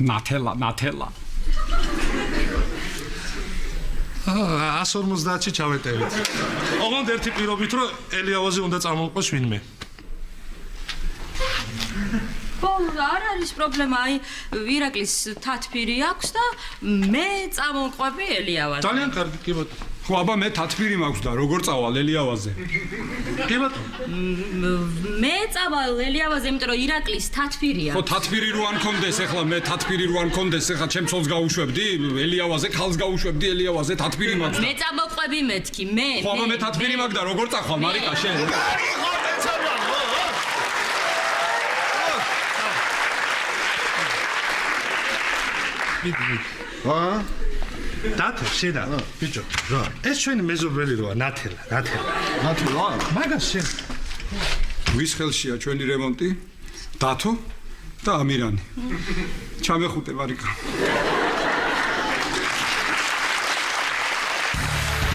ნათელა 150-ში ჩავეტევით. ოღონდ ერთი პირობით რომ ელიავაზე უნდა წამოვყოს ვინმე. არ არის პრობლემა, აი ირაკლის თათფირი აქვს და მე წამოვყვები ელიავაზე. ძალიან კარგი, კი ბატონო. ხო აბა მე თათფირი მაქვს და როგორ წავალ ელიავაზე? კი ბატონო. მე წავალ ელიავაზე, იმიტომ რომ ირაკლის თათფირია. ხო თათფირი რო არ მქონდეს, ეხლა მე თათფირი რო არ მქონდეს, ეხლა ჩემ ცოლს გაუშვებდი ელიავაზე, ხალს გაუშვებდი ელიავაზე, თათფირი მაქვს. მე წამოვყვები მეთქი, მე. ხო აბა მე თათფირი მაქვს და როგორ წახვალ მარიკა შენ? დათო, შედა, ბიჭო, რა. ეს ჩვენი მეზობელი როა, ნათელა. მაგას შენ. ვის ხელშია ჩვენი რემონტი? დათო და ამირანი. ჩამეხუტე მარიკა.